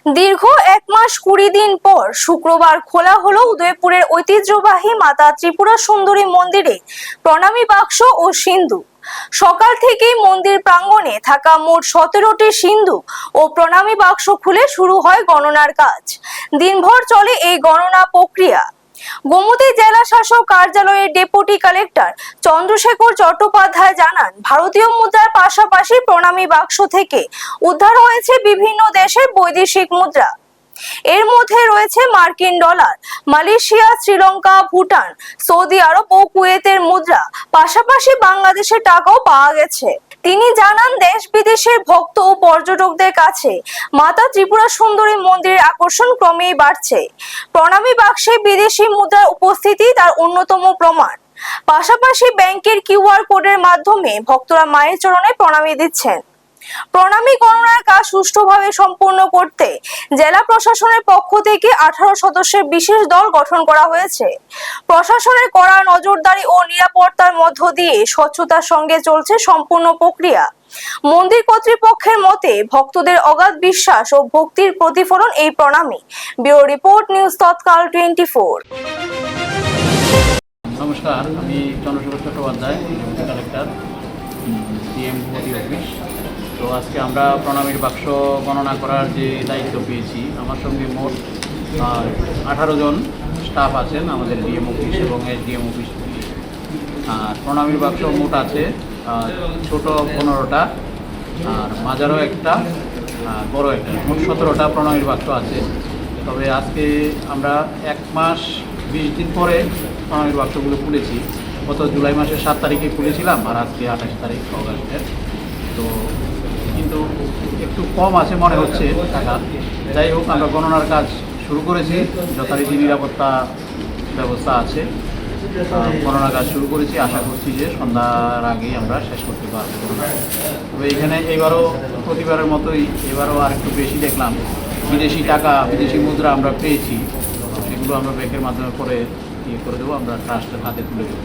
দীর্ঘ 1 মাস 20 দিন পর শুক্রবার খোলা হলো উদয়পুরের ঐতিহ্যবাহী মাতা ত্রিপুরা সুন্দরী মন্দিরে প্রণামী বাক্স ও সিন্ধুক। সকাল থেকেই মন্দির প্রাঙ্গণে থাকা মোট 17টি সিন্ধুক ও প্রণামী বাক্স খুলে শুরু হয় গণনার কাজ। দিনভর চলে এই গণনা প্রক্রিয়া। গোমতী জেলা শাসক কার্যালয়ের ডেপুটি কালেক্টর চন্দ্রশেখর চট্টোপাধ্যায় জানান, ভারতীয় মুদ্রার পাশাপাশি প্রণামী বাক্স থেকে উদ্ধার হয়েছে বিভিন্ন দেশের বৈদেশিক মুদ্রা। এর মধ্যে রয়েছে মার্কিন dollar, Malaysia, Sri Lanka, Bhutan, Saudi আরব ও কুয়েতের মুদ্রা, পাশাপাশি বাংলাদেশের টাকাও পাওয়া গেছে। তিনি জানান, দেশ বিদেশের ভক্ত ও পর্যটকদের কাছে মাতা ত্রিপুরা সুন্দরী মন্দিরের আকর্ষণ ক্রমেই বাড়ছে। প্রণামী বাক্সে বিদেশি মুদ্রার উপস্থিতি তার অন্যতম প্রমাণ। পাশাপাশি ব্যাংকের কিউআর কোডের মাধ্যমে ভক্তরা মায়ের চরণে প্রণামী দিচ্ছেন। প্রণামী গণনার কাজ সুষ্ঠুভাবে সম্পূর্ণ করতে জেলা প্রশাসনের পক্ষ থেকে 18 সদস্যের বিশেষ দল গঠন করা হয়েছে। প্রশাসনের কড়া নজরদারি ও নিরাপত্তার মধ্য দিয়ে স্বচ্ছতার সঙ্গে চলছে সম্পূর্ণ প্রক্রিয়া। মন্দির কর্তৃপক্ষের মতে, ভক্তদের অগাধ বিশ্বাস ও ভক্তির প্রতিফলন এই প্রণামী। ব্যুরো রিপোর্ট, নিউজ তৎকাল 24। নমস্কার, আমি Chandrashekhar Chattopadhyay, deputy collector, DM Gomati office. তো আজকে আমরা প্রণামীর বাক্স গণনা করার যে দায়িত্ব পেয়েছি, আমার সঙ্গে মোট 18 জন স্টাফ আছেন আমাদের ডিএম অফিস এবং এসডিএম অফিস। আর প্রণামীর বাক্স মোট আছে ছোট 15টা, আর মাঝারও একটা, বড় একটা, মোট 17টা প্রণামীর বাক্স আছে। তবে আজকে আমরা 1 মাস 20 দিন পরে প্রণামীর বাক্সগুলো খুলেছি। গত জুলাই মাসের 7 তারিখে খুলেছিলাম, আর আজকে 28 তারিখ অগাস্টের। তো কিন্তু একটু কম আছে মনে হচ্ছে টাকা। যাই হোক, আমরা গণনার কাজ শুরু করেছি, যথারীতি নিরাপত্তা ব্যবস্থা আছে। গণনার কাজ শুরু করেছি, আশা করছি যে সন্ধ্যার আগেই আমরা শেষ করতে পারবো। তবে এখানে এবারও প্রতিবারের মতোই এবারও আর একটু বেশি দেখলাম বিদেশি টাকা, বিদেশি মুদ্রা আমরা পেয়েছি। সেগুলো আমরা ব্যাংকের মাধ্যমে করে করে দেবো, আমরা ট্রাস্টের হাতে তুলে দেবো।